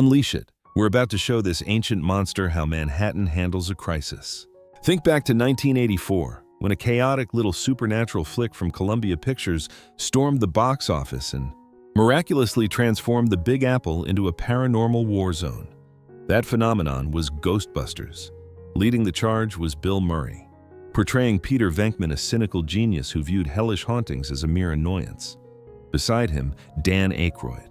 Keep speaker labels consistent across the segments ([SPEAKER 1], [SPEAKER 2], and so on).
[SPEAKER 1] Unleash it. We're about to show this ancient monster how Manhattan handles a crisis. Think back to 1984, when a chaotic little supernatural flick from Columbia Pictures stormed the box office and miraculously transformed the Big Apple into a paranormal war zone. That phenomenon was Ghostbusters. Leading the charge was Bill Murray, portraying Peter Venkman, a cynical genius who viewed hellish hauntings as a mere annoyance. Beside him, Dan Aykroyd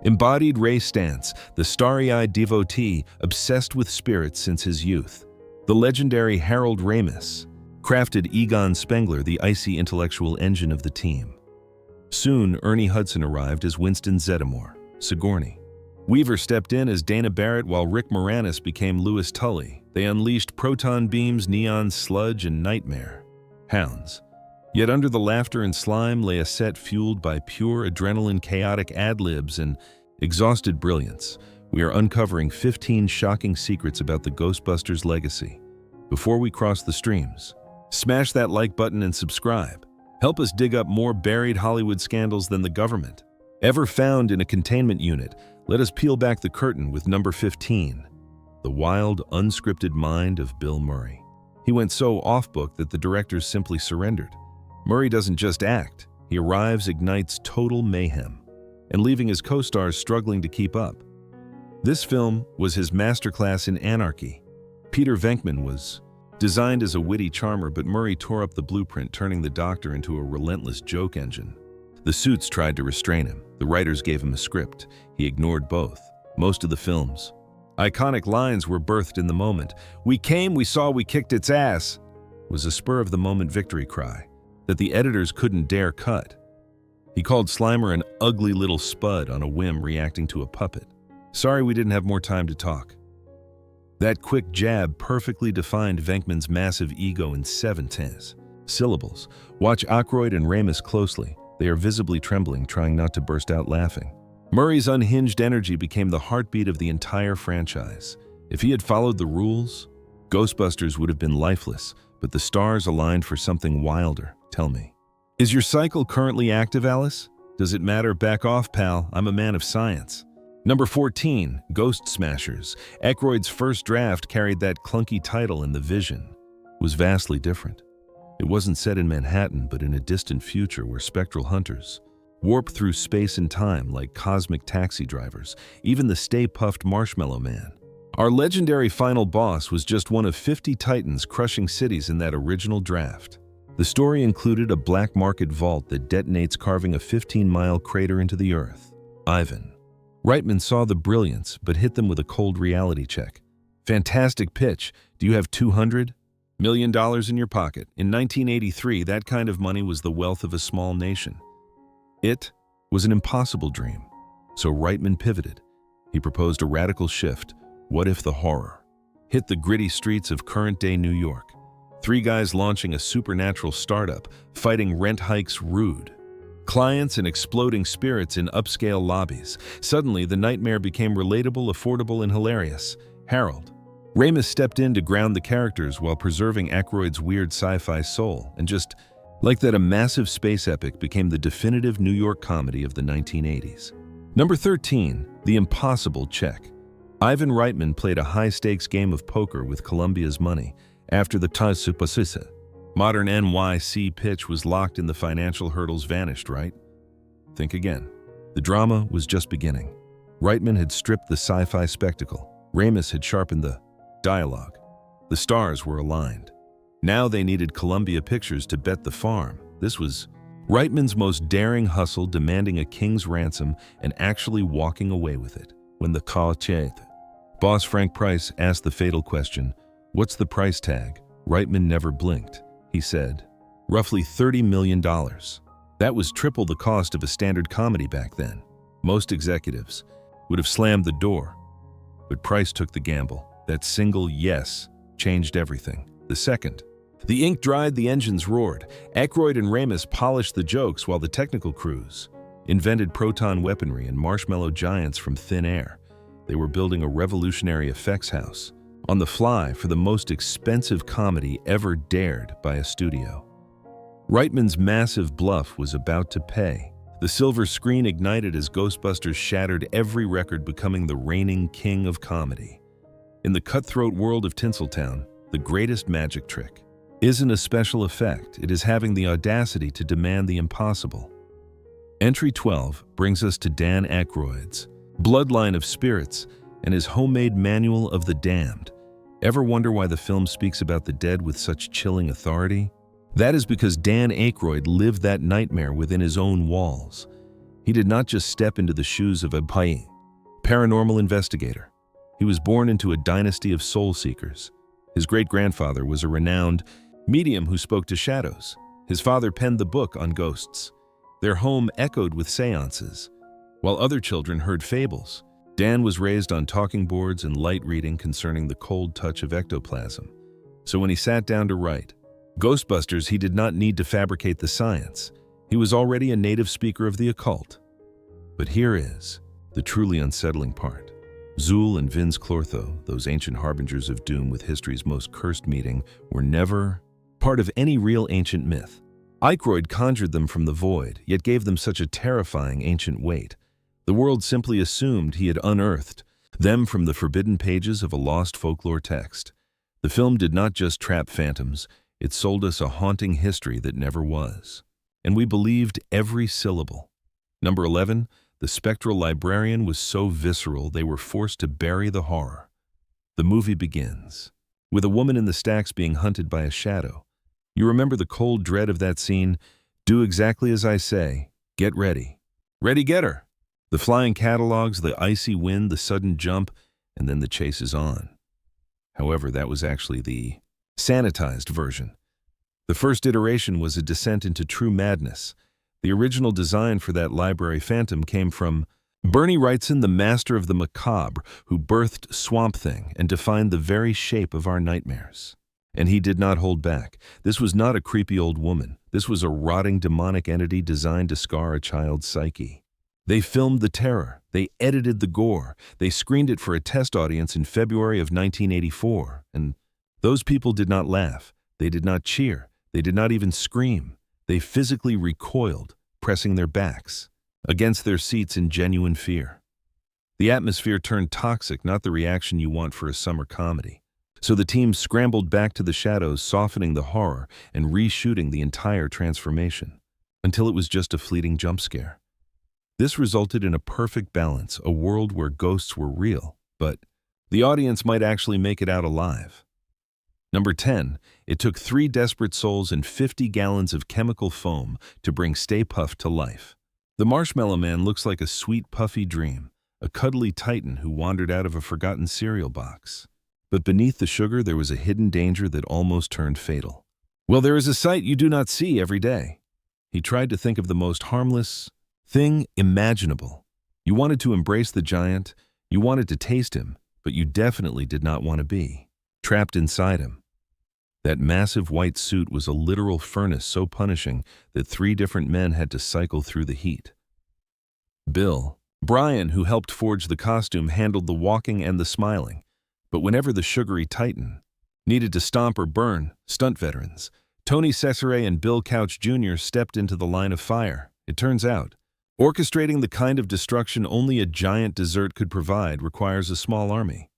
[SPEAKER 1] embodied Ray Stantz, the starry-eyed devotee obsessed with spirits since his youth. The legendary Harold Ramis crafted Egon Spengler, the icy intellectual engine of the team. Soon, Ernie Hudson arrived as Winston Zeddemore, Sigourney. Weaver stepped in as Dana Barrett while Rick Moranis became Louis Tully. They unleashed proton beams, neon sludge, and nightmare hounds. Yet under the laughter and slime lay a set fueled by pure adrenaline, chaotic ad-libs, and exhausted brilliance. We are uncovering 15 shocking secrets about the Ghostbusters legacy. Before we cross the streams, smash that like button and subscribe. Help us dig up more buried Hollywood scandals than the government ever found in a containment unit. Let us peel back the curtain with number 15, the wild, unscripted mind of Bill Murray. He went so off-book that the directors simply surrendered. Murray doesn't just act. He arrives, ignites total mayhem, and leaving his co-stars struggling to keep up. This film was his masterclass in anarchy. Peter Venkman was designed as a witty charmer, but Murray tore up the blueprint, turning the Doctor into a relentless joke engine. The suits tried to restrain him. The writers gave him a script. He ignored both. Most of the film's iconic lines were birthed in the moment. "We came, we saw, we kicked its ass," was a spur-of-the-moment victory cry that the editors couldn't dare cut. He called Slimer an ugly little spud on a whim, reacting to a puppet. "Sorry we didn't have more time to talk." That quick jab perfectly defined Venkman's massive ego in 7 syllables. Watch Aykroyd and Ramis closely. They are visibly trembling, trying not to burst out laughing. Murray's unhinged energy became the heartbeat of the entire franchise. If he had followed the rules, Ghostbusters would have been lifeless, but the stars aligned for something wilder. Tell me, is your cycle currently active, Alice? Does it matter? Back off, pal. I'm a man of science. Number 14, Ghost Smashers. Aykroyd's first draft carried that clunky title, and the vision was vastly different. It wasn't set in Manhattan, but in a distant future where spectral hunters warp through space and time like cosmic taxi drivers, even the Stay Puft Marshmallow Man. Our legendary final boss was just one of 50 titans crushing cities in that original draft. The story included a black market vault that detonates, carving a 15-mile crater into the earth. Ivan Reitman saw the brilliance, but hit them with a cold reality check. Fantastic pitch. Do you have $200 million in your pocket? In 1983, that kind of money was the wealth of a small nation. It was an impossible dream. So Reitman pivoted. He proposed a radical shift. What if the horror hit the gritty streets of current-day New York? 3 guys launching a supernatural startup, fighting rent hikes, rude clients, and exploding spirits in upscale lobbies. Suddenly, the nightmare became relatable, affordable, and hilarious. Harold Ramis stepped in to ground the characters while preserving Aykroyd's weird sci-fi soul, and just like that, a massive space epic became the definitive New York comedy of the 1980s. Number 13, The Impossible Check. Ivan Reitman played a high-stakes game of poker with Columbia's money. After the Ghostbusters, modern NYC pitch was locked and the financial hurdles vanished, right? Think again. The drama was just beginning. Reitman had stripped the sci-fi spectacle. Ramis had sharpened the dialogue. The stars were aligned. Now they needed Columbia Pictures to bet the farm. This was Reitman's most daring hustle, demanding a king's ransom and actually walking away with it. When the boss Frank Price asked the fatal question, "What's the price tag?" Reitman never blinked. He said, "Roughly $30 million. That was triple the cost of a standard comedy back then. Most executives would have slammed the door. But Price took the gamble. That single yes changed everything. The second the ink dried, the engines roared. Aykroyd and Ramis polished the jokes while the technical crews invented proton weaponry and marshmallow giants from thin air. They were building a revolutionary effects house on the fly for the most expensive comedy ever dared by a studio. Reitman's massive bluff was about to pay. The silver screen ignited as Ghostbusters shattered every record, becoming the reigning king of comedy. In the cutthroat world of Tinseltown, the greatest magic trick isn't a special effect, it is having the audacity to demand the impossible. Entry 12 brings us to Dan Aykroyd's Bloodline of Spirits and his homemade Manual of the Damned. Ever wonder why the film speaks about the dead with such chilling authority? That is because Dan Aykroyd lived that nightmare within his own walls. He did not just step into the shoes of a paranormal investigator. He was born into a dynasty of soul seekers. His great-grandfather was a renowned medium who spoke to shadows. His father penned the book on ghosts. Their home echoed with seances, while other children heard fables. Dan was raised on talking boards and light reading concerning the cold touch of ectoplasm. So when he sat down to write Ghostbusters, he did not need to fabricate the science. He was already a native speaker of the occult. But here is the truly unsettling part. Zool and Vince Clortho, those ancient harbingers of doom with history's most cursed meeting, were never part of any real ancient myth. Aykroyd conjured them from the void, yet gave them such a terrifying ancient weight. The world simply assumed he had unearthed them from the forbidden pages of a lost folklore text. The film did not just trap phantoms, it sold us a haunting history that never was. And we believed every syllable. Number 11, the spectral librarian was so visceral they were forced to bury the horror. The movie begins with a woman in the stacks being hunted by a shadow. You remember the cold dread of that scene? Do exactly as I say. Get ready. Ready, get her. The flying catalogs, the icy wind, the sudden jump, and then the chase is on. However, that was actually the sanitized version. The first iteration was a descent into true madness. The original design for that library phantom came from Ernie Hudson, the master of the macabre, who birthed Swamp Thing and defined the very shape of our nightmares. And he did not hold back. This was not a creepy old woman. This was a rotting demonic entity designed to scar a child's psyche. They filmed the terror. They edited the gore. They screened it for a test audience in February of 1984. And those people did not laugh. They did not cheer. They did not even scream. They physically recoiled, pressing their backs against their seats in genuine fear. The atmosphere turned toxic, not the reaction you want for a summer comedy. So the team scrambled back to the shadows, softening the horror and reshooting the entire transformation, until it was just a fleeting jump scare. This resulted in a perfect balance, a world where ghosts were real, but the audience might actually make it out alive. Number 10, it took 3 desperate souls and 50 gallons of chemical foam to bring Stay Puft to life. The Marshmallow Man looks like a sweet, puffy dream, a cuddly titan who wandered out of a forgotten cereal box. But beneath the sugar, there was a hidden danger that almost turned fatal. Well, there is a sight you do not see every day. He tried to think of the most harmless thing imaginable. You wanted to embrace the giant, you wanted to taste him, but you definitely did not want to be trapped inside him. That massive white suit was a literal furnace so punishing that 3 different men had to cycle through the heat. Brian, who helped forge the costume, handled the walking and the smiling. But whenever the sugary titan needed to stomp or burn, stunt veterans, Tony Cesare and Bill Couch Jr. stepped into the line of fire. It turns out, orchestrating the kind of destruction only a giant dessert could provide requires a small army.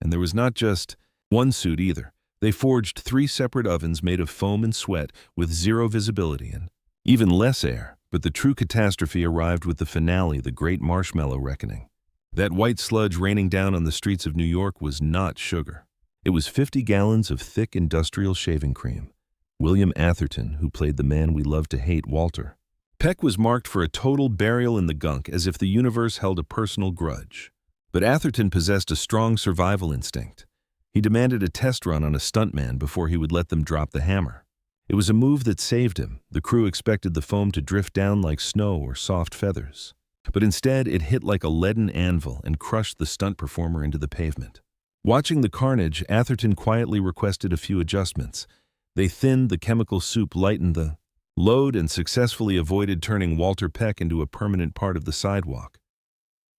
[SPEAKER 1] And there was not just one suit either. They forged 3 separate ovens made of foam and sweat with 0 visibility and even less air. But the true catastrophe arrived with the finale, the Great Marshmallow Reckoning. That white sludge raining down on the streets of New York was not sugar. It was 50 gallons of thick industrial shaving cream. William Atherton, who played the man we love to hate, Walter Peck, was marked for a total burial in the gunk, as if the universe held a personal grudge. But Atherton possessed a strong survival instinct. He demanded a test run on a stuntman before he would let them drop the hammer. It was a move that saved him. The crew expected the foam to drift down like snow or soft feathers. But instead, it hit like a leaden anvil and crushed the stunt performer into the pavement. Watching the carnage, Atherton quietly requested a few adjustments. They thinned the chemical soup, lightened the load, and successfully avoided turning Walter Peck into a permanent part of the sidewalk.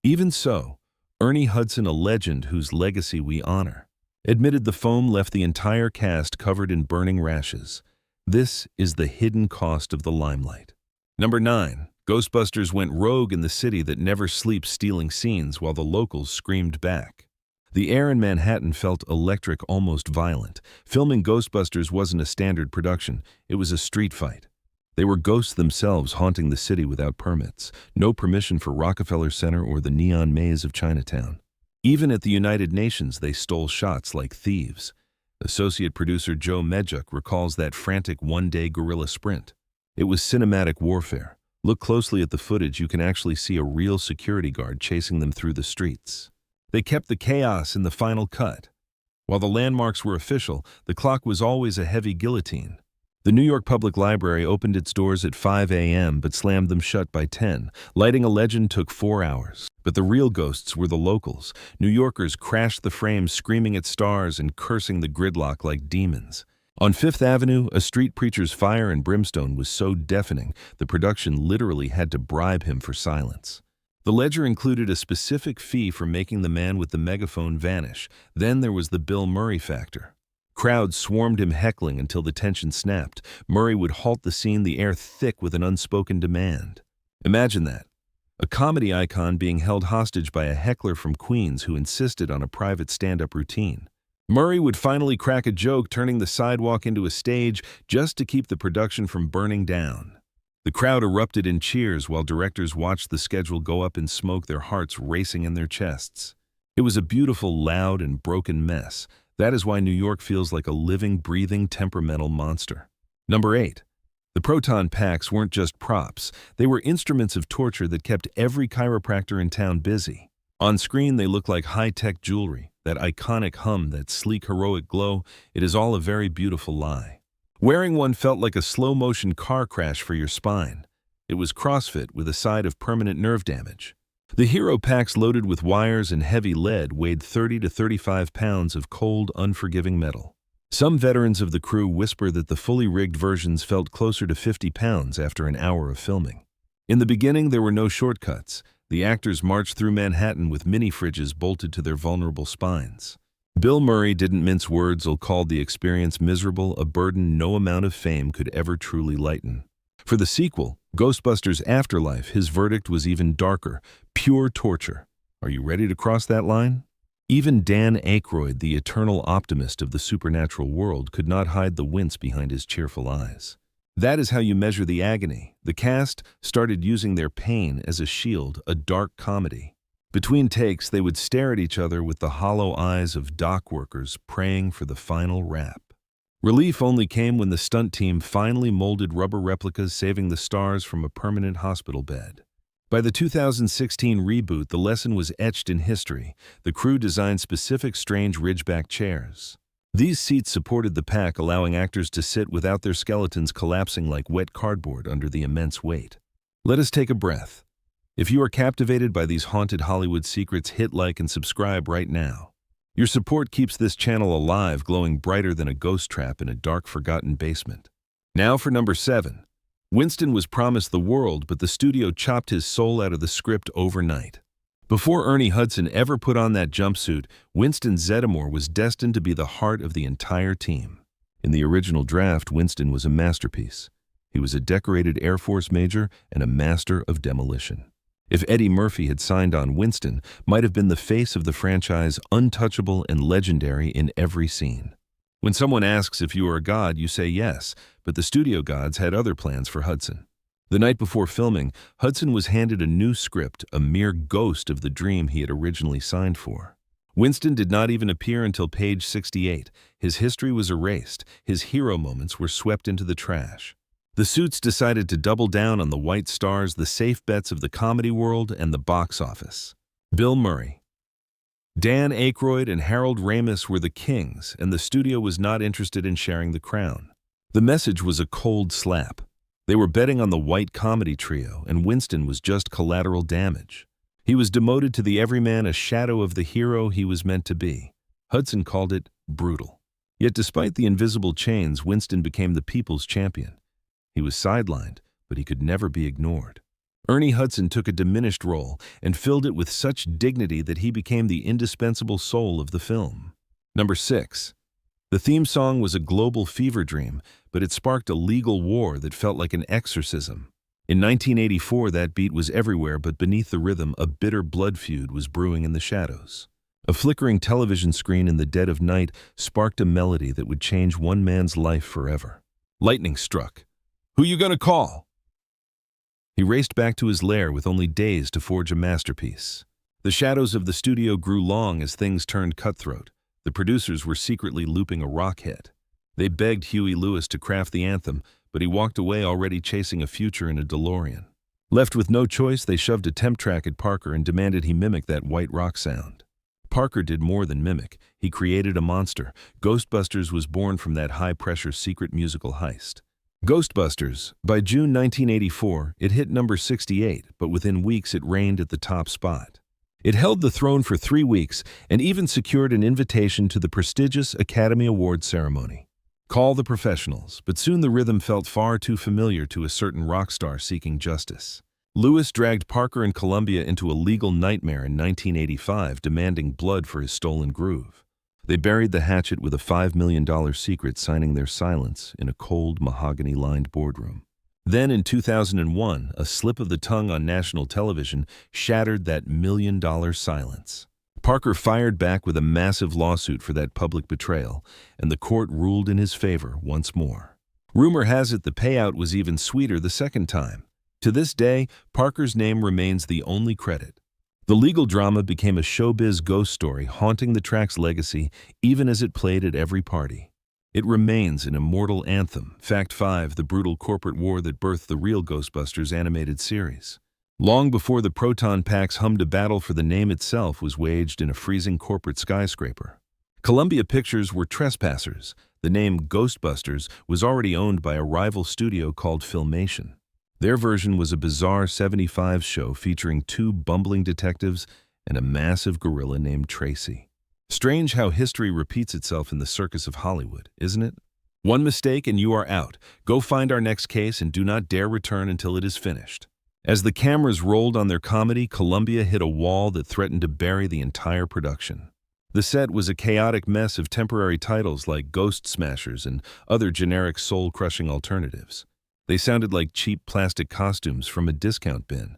[SPEAKER 1] Even so, Ernie Hudson, a legend whose legacy we honor, admitted the foam left the entire cast covered in burning rashes. This is the hidden cost of the limelight. Number 9. Ghostbusters went rogue in the city that never sleeps, stealing scenes while the locals screamed back. The air in Manhattan felt electric, almost violent. Filming Ghostbusters wasn't a standard production, it was a street fight. They were ghosts themselves haunting the city without permits, no permission for Rockefeller Center or the neon maze of Chinatown. Even at the United Nations, they stole shots like thieves. Associate producer Joe Medjuk recalls that frantic one-day guerrilla sprint. It was cinematic warfare. Look closely at the footage, you can actually see a real security guard chasing them through the streets. They kept the chaos in the final cut. While the landmarks were official, the clock was always a heavy guillotine. The New York Public Library opened its doors at 5 a.m. but slammed them shut by 10. Lighting a legend took 4 hours. But the real ghosts were the locals. New Yorkers crashed the frames, screaming at stars and cursing the gridlock like demons. On Fifth Avenue, a street preacher's fire and brimstone was so deafening, the production literally had to bribe him for silence. The ledger included a specific fee for making the man with the megaphone vanish. Then there was the Bill Murray factor. Crowds swarmed him, heckling until the tension snapped. Murray would halt the scene, the air thick with an unspoken demand. Imagine that. A comedy icon being held hostage by a heckler from Queens who insisted on a private stand-up routine. Murray would finally crack a joke, turning the sidewalk into a stage just to keep the production from burning down. The crowd erupted in cheers while directors watched the schedule go up in smoke, their hearts racing in their chests. It was a beautiful, loud, and broken mess. That is why New York feels like a living, breathing, temperamental monster. Number 8. The Proton packs weren't just props. They were instruments of torture that kept every chiropractor in town busy. On screen, they look like high-tech jewelry. That iconic hum, that sleek, heroic glow, it is all a very beautiful lie. Wearing one felt like a slow-motion car crash for your spine. It was CrossFit with a side of permanent nerve damage. The hero packs loaded with wires and heavy lead weighed 30 to 35 pounds of cold, unforgiving metal. Some veterans of the crew whisper that the fully rigged versions felt closer to 50 pounds after an hour of filming. In the beginning, there were no shortcuts. The actors marched through Manhattan with mini-fridges bolted to their vulnerable spines. Bill Murray didn't mince words or called the experience miserable, a burden no amount of fame could ever truly lighten. For the sequel, Ghostbusters Afterlife, his verdict was even darker, pure torture. Are you ready to cross that line? Even Dan Aykroyd, the eternal optimist of the supernatural world, could not hide the wince behind his cheerful eyes. That is how you measure the agony. The cast started using their pain as a shield, a dark comedy. Between takes, they would stare at each other with the hollow eyes of dock workers praying for the final wrap. Relief only came when the stunt team finally molded rubber replicas, saving the stars from a permanent hospital bed. By the 2016 reboot, the lesson was etched in history. The crew designed specific strange ridgeback chairs. These seats supported the pack, allowing actors to sit without their skeletons collapsing like wet cardboard under the immense weight. Let us take a breath. If you are captivated by these haunted Hollywood secrets, hit like and subscribe right now. Your support keeps this channel alive, glowing brighter than a ghost trap in a dark, forgotten basement. Now for number 7. Winston was promised the world, but the studio chopped his soul out of the script overnight. Before Ernie Hudson ever put on that jumpsuit, Winston Zeddemore was destined to be the heart of the entire team. In the original draft, Winston was a masterpiece. He was a decorated Air Force major and a master of demolition. If Eddie Murphy had signed on, Winston might have been the face of the franchise, untouchable and legendary in every scene. When someone asks if you are a god, you say yes, but the studio gods had other plans for Hudson. The night before filming, Hudson was handed a new script, a mere ghost of the dream he had originally signed for. Winston did not even appear until page 68. His history was erased. His hero moments were swept into the trash. The suits decided to double down on the white stars, the safe bets of the comedy world and the box office. Bill Murray, Dan Aykroyd, and Harold Ramis were the kings, and the studio was not interested in sharing the crown. The message was a cold slap. They were betting on the white comedy trio, and Winston was just collateral damage. He was demoted to the everyman, a shadow of the hero he was meant to be. Hudson called it brutal. Yet despite the invisible chains, Winston became the people's champion. He was sidelined, but he could never be ignored. Ernie Hudson took a diminished role and filled it with such dignity that he became the indispensable soul of the film. Number 6. The theme song was a global fever dream, but it sparked a legal war that felt like an exorcism. In 1984, that beat was everywhere, but beneath the rhythm, a bitter blood feud was brewing in the shadows. A flickering television screen in the dead of night sparked a melody that would change one man's life forever. Lightning struck. "Who you gonna call?" He raced back to his lair with only days to forge a masterpiece. The shadows of the studio grew long as things turned cutthroat. The producers were secretly looping a rock hit. They begged Huey Lewis to craft the anthem, but he walked away already chasing a future in a DeLorean. Left with no choice, they shoved a temp track at Parker and demanded he mimic that white rock sound. Parker did more than mimic. He created a monster. Ghostbusters was born from that high-pressure secret musical heist. Ghostbusters. By June 1984, it hit number 68, but within weeks it reigned at the top spot. It held the throne for 3 weeks and even secured an invitation to the prestigious Academy Awards ceremony. Call the professionals, but soon the rhythm felt far too familiar to a certain rock star seeking justice. Lewis dragged Parker and Columbia into a legal nightmare in 1985, demanding blood for his stolen groove. They buried the hatchet with a $5 million secret, signing their silence in a cold, mahogany-lined boardroom. Then in 2001, a slip of the tongue on national television shattered that million-dollar silence. Parker fired back with a massive lawsuit for that public betrayal, and the court ruled in his favor once more. Rumor has it the payout was even sweeter the second time. To this day, Parker's name remains the only credit. The legal drama became a showbiz ghost story, haunting the track's legacy even as it played at every party. It remains an immortal anthem. Fact 5: the brutal corporate war that birthed the real Ghostbusters animated series. Long before the Proton packs hummed a battle for the name itself was waged in a freezing corporate skyscraper. Columbia Pictures were trespassers. The name Ghostbusters was already owned by a rival studio called Filmation. Their version was a bizarre 75s show featuring 2 bumbling detectives and a massive gorilla named Tracy. Strange how history repeats itself in the circus of Hollywood, isn't it? One mistake and you are out. Go find our next case and do not dare return until it is finished. As the cameras rolled on their comedy, Columbia hit a wall that threatened to bury the entire production. The set was a chaotic mess of temporary titles like Ghost Smashers and other generic soul-crushing alternatives. They sounded like cheap plastic costumes from a discount bin,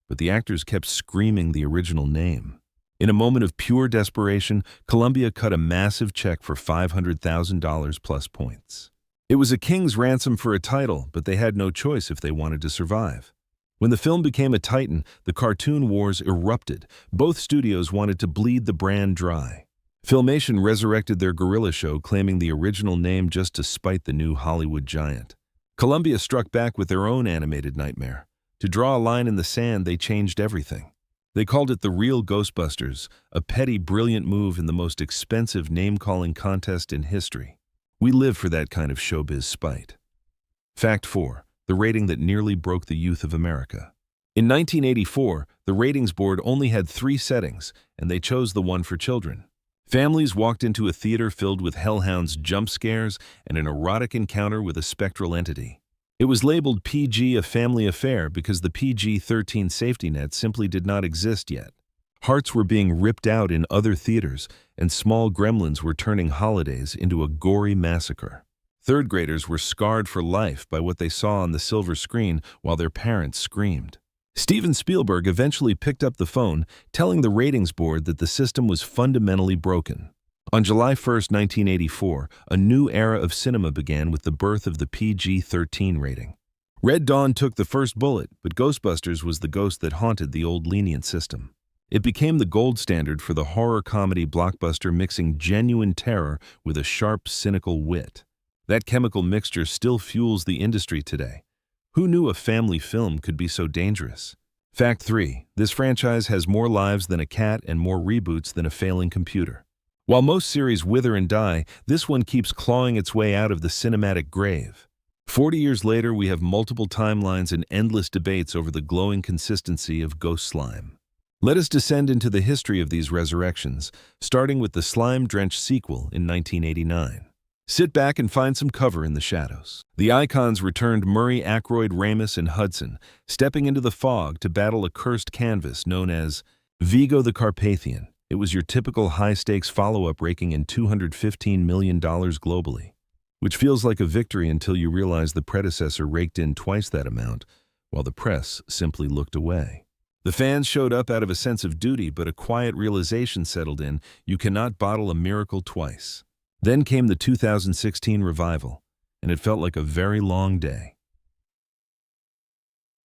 [SPEAKER 1] but the actors kept screaming the original name. In a moment of pure desperation, Columbia cut a massive check for $500,000 plus points. It was a king's ransom for a title, but they had no choice if they wanted to survive. When the film became a titan, the cartoon wars erupted. Both studios wanted to bleed the brand dry. Filmation resurrected their Guerrilla show, claiming the original name just to spite the new Hollywood giant. Columbia struck back with their own animated nightmare. To draw a line in the sand, they changed everything. They called it the real Ghostbusters, a petty, brilliant move in the most expensive name-calling contest in history. We live for that kind of showbiz spite. Fact 4: the rating that nearly broke the youth of America. In 1984, the ratings board only had 3 settings, and they chose the one for children. Families walked into a theater filled with hellhounds, jump scares, and an erotic encounter with a spectral entity. It was labeled PG, a family affair, because the PG-13 safety net simply did not exist yet. Hearts were being ripped out in other theaters, and small gremlins were turning holidays into a gory massacre. Third graders were scarred for life by what they saw on the silver screen while their parents screamed. Steven Spielberg eventually picked up the phone, telling the ratings board that the system was fundamentally broken. On July 1, 1984, a new era of cinema began with the birth of the PG-13 rating. Red Dawn took the first bullet, but Ghostbusters was the ghost that haunted the old lenient system. It became the gold standard for the horror comedy blockbuster, mixing genuine terror with a sharp, cynical wit. That chemical mixture still fuels the industry today. Who knew a family film could be so dangerous? Fact 3: this franchise has more lives than a cat and more reboots than a failing computer. While most series wither and die, this one keeps clawing its way out of the cinematic grave. 40 years later, we have multiple timelines and endless debates over the glowing consistency of ghost slime. Let us descend into the history of these resurrections, starting with the slime-drenched sequel in 1989. Sit back and find some cover in the shadows. The icons returned: Murray, Aykroyd, Ramis, and Hudson, stepping into the fog to battle a cursed canvas known as Vigo the Carpathian. It was your typical high-stakes follow-up, raking in $215 million globally, which feels like a victory until you realize the predecessor raked in twice that amount, while the press simply looked away. The fans showed up out of a sense of duty, but a quiet realization settled in: you cannot bottle a miracle twice. Then came the 2016 revival, and it felt like a very long day.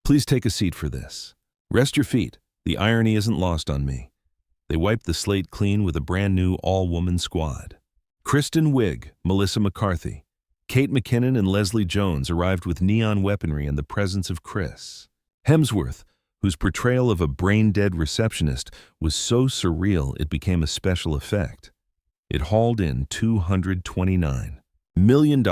[SPEAKER 1] Please take a seat for this. Rest your feet. The irony isn't lost on me. They wiped the slate clean with a brand new all-woman squad. Kristen Wiig, Melissa McCarthy, Kate McKinnon and Leslie Jones arrived with neon weaponry in the presence of Chris Hemsworth, whose portrayal of a brain-dead receptionist was so surreal it became a special effect. It hauled in $229 million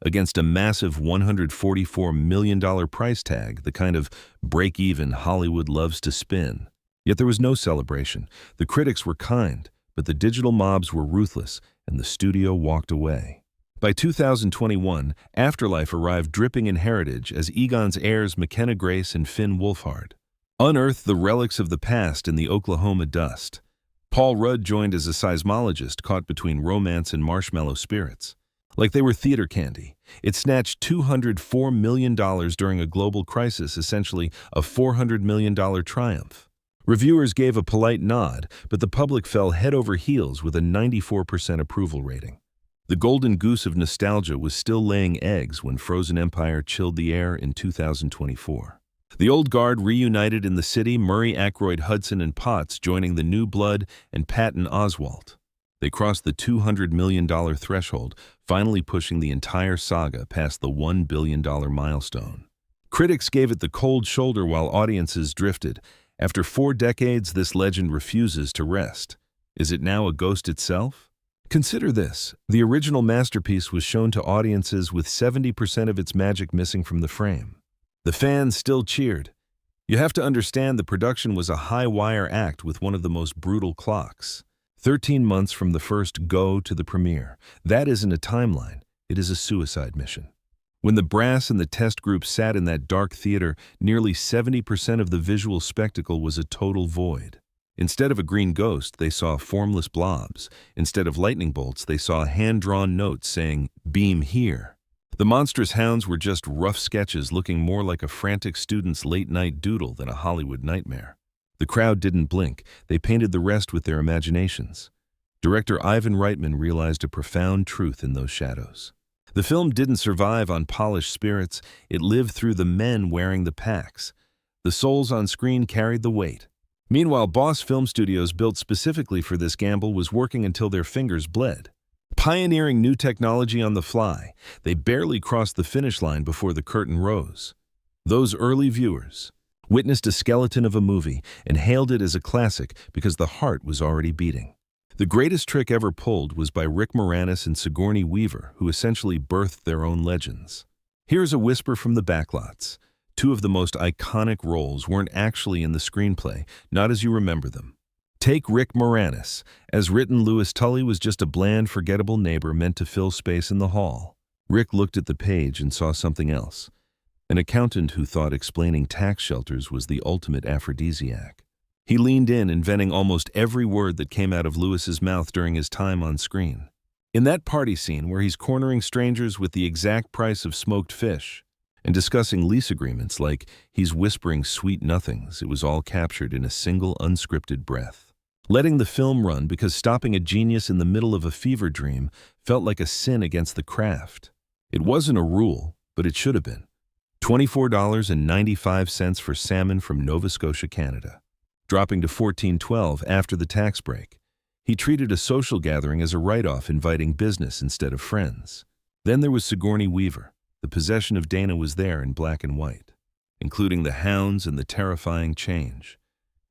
[SPEAKER 1] against a massive $144 million price tag, the kind of break-even Hollywood loves to spin. Yet there was no celebration. The critics were kind, but the digital mobs were ruthless, and the studio walked away. By 2021, Afterlife arrived dripping in heritage as Egon's heirs McKenna Grace and Finn Wolfhard unearthed the relics of the past in the Oklahoma dust. Paul Rudd joined as a seismologist caught between romance and marshmallow spirits. Like they were theater candy, it snatched $204 million during a global crisis, essentially a $400 million triumph. Reviewers gave a polite nod, but the public fell head over heels with a 94% approval rating. The golden goose of nostalgia was still laying eggs when Frozen Empire chilled the air in 2024. The old guard reunited in the city, Murray, Aykroyd, Hudson, and Potts joining the new blood and Patton Oswalt. They crossed the $200 million threshold, finally pushing the entire saga past the $1 billion milestone. Critics gave it the cold shoulder while audiences drifted. After 4 decades, this legend refuses to rest. Is it now a ghost itself? Consider this. The original masterpiece was shown to audiences with 70% of its magic missing from the frame. The fans still cheered. You have to understand the production was a high-wire act with one of the most brutal clocks. 13 months from the first go to the premiere. That isn't a timeline. It is a suicide mission. When the brass and the test group sat in that dark theater, nearly 70% of the visual spectacle was a total void. Instead of a green ghost, they saw formless blobs. Instead of lightning bolts, they saw hand-drawn notes saying, "Beam here." The monstrous hounds were just rough sketches looking more like a frantic student's late-night doodle than a Hollywood nightmare. The crowd didn't blink. They painted the rest with their imaginations. Director Ivan Reitman realized a profound truth in those shadows. The film didn't survive on polished spirits. It lived through the men wearing the packs. The souls on screen carried the weight. Meanwhile, Boss Film Studios, built specifically for this gamble, was working until their fingers bled. Pioneering new technology on the fly, they barely crossed the finish line before the curtain rose. Those early viewers witnessed a skeleton of a movie and hailed it as a classic because the heart was already beating. The greatest trick ever pulled was by Rick Moranis and Sigourney Weaver, who essentially birthed their own legends. Here's a whisper from the backlots. 2 of the most iconic roles weren't actually in the screenplay, not as you remember them. Take Rick Moranis. As written, Louis Tully was just a bland, forgettable neighbor meant to fill space in the hall. Rick looked at the page and saw something else. An accountant who thought explaining tax shelters was the ultimate aphrodisiac. He leaned in, inventing almost every word that came out of Louis's mouth during his time on screen. In that party scene where he's cornering strangers with the exact price of smoked fish and discussing lease agreements like he's whispering sweet nothings, it was all captured in a single unscripted breath. Letting the film run because stopping a genius in the middle of a fever dream felt like a sin against the craft. It wasn't a rule, but it should have been. $24.95 for salmon from Nova Scotia, Canada, dropping to $14.12 after the tax break. He treated a social gathering as a write-off, inviting business instead of friends. Then there was Sigourney Weaver. The possession of Dana was there in black and white, including the hounds and the terrifying change.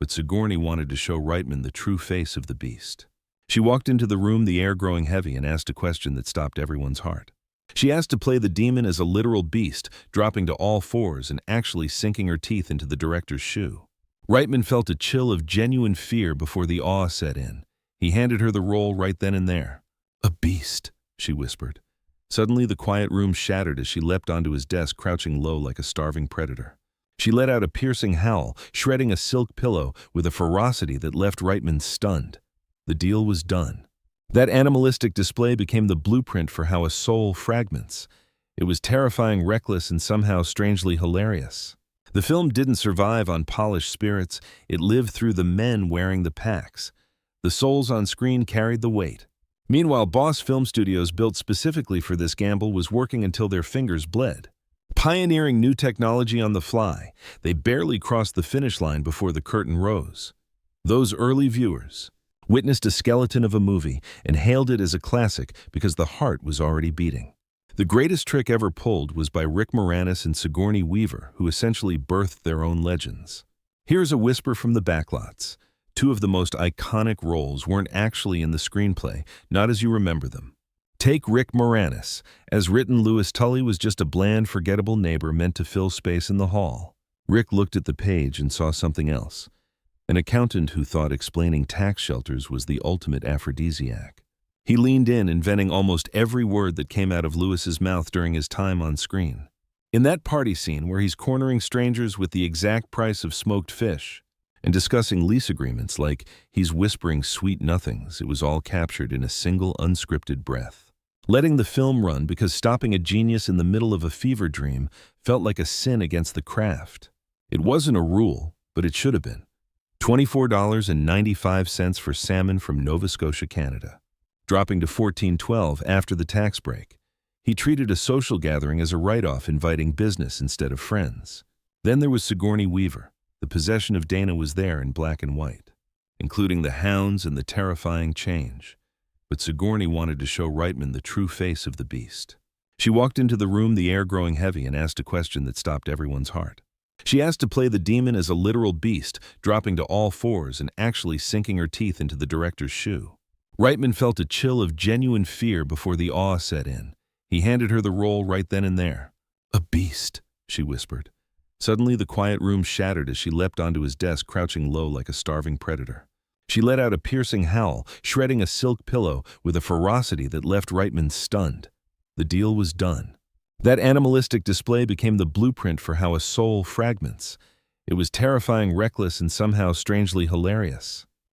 [SPEAKER 1] But Sigourney wanted to show Reitman the true face of the beast. She walked into the room, the air growing heavy, and asked a question that stopped everyone's heart. She asked to play the demon as a literal beast, dropping to all fours and actually sinking her teeth into the director's shoe. Reitman felt a chill of genuine fear before the awe set in. He handed her the role right then and there. "A beast," she whispered. Suddenly, the quiet room shattered as she leapt onto his desk, crouching low like a starving predator. She let out a piercing howl, shredding a silk pillow with a ferocity that left Reitman stunned. The deal was done. That animalistic display became the blueprint for how a soul fragments. It was terrifying, reckless, and somehow strangely hilarious. The film didn't survive on polished spirits, it lived through the men wearing the packs. The souls on screen carried the weight. Meanwhile, Boss Film Studios, built specifically for this gamble, was working until their fingers bled. Pioneering new technology on the fly, they barely crossed the finish line before the curtain rose. Those early viewers witnessed a skeleton of a movie and hailed it as a classic because the heart was already beating. The greatest trick ever pulled was by Rick Moranis and Sigourney Weaver, who essentially birthed their own legends. Here's a whisper from the backlots. Two of the most iconic roles weren't actually in the screenplay, not as you remember them. Take Rick Moranis. As written, Louis Tully was just a bland, forgettable neighbor meant to fill space in the hall. Rick looked at the page and saw something else. An accountant who thought explaining tax shelters was the ultimate aphrodisiac. He leaned in, inventing almost every word that came out of Lewis's mouth during his time on screen. In that party scene where he's cornering strangers with the exact price of smoked fish and discussing lease agreements like he's whispering sweet nothings, it was all captured in a single unscripted breath. Letting the film run because stopping a genius in the middle of a fever dream felt like a sin against the craft. It wasn't a rule, but it should have been. $24.95 for salmon from Nova Scotia, Canada, dropping to $14.12 after the tax break. He treated a social gathering as a write-off, inviting business instead of friends. Then there was Sigourney Weaver. The possession of Dana was there in black and white, including the hounds and the terrifying change. But Sigourney wanted to show Reitman the true face of the beast. She walked into the room, the air growing heavy, and asked a question that stopped everyone's heart. She asked to play the demon as a literal beast, dropping to all fours and actually sinking her teeth into the director's shoe. Reitman felt a chill of genuine fear before the awe set in. He handed her the role right then and there. "A beast," she whispered. Suddenly, the quiet room shattered as she leapt onto his desk, crouching low like a starving predator. She let out a piercing howl, shredding a silk pillow with a ferocity that left Reitman stunned. The deal was done. That animalistic display became the blueprint for how a soul fragments. It was terrifying, reckless, and somehow strangely hilarious.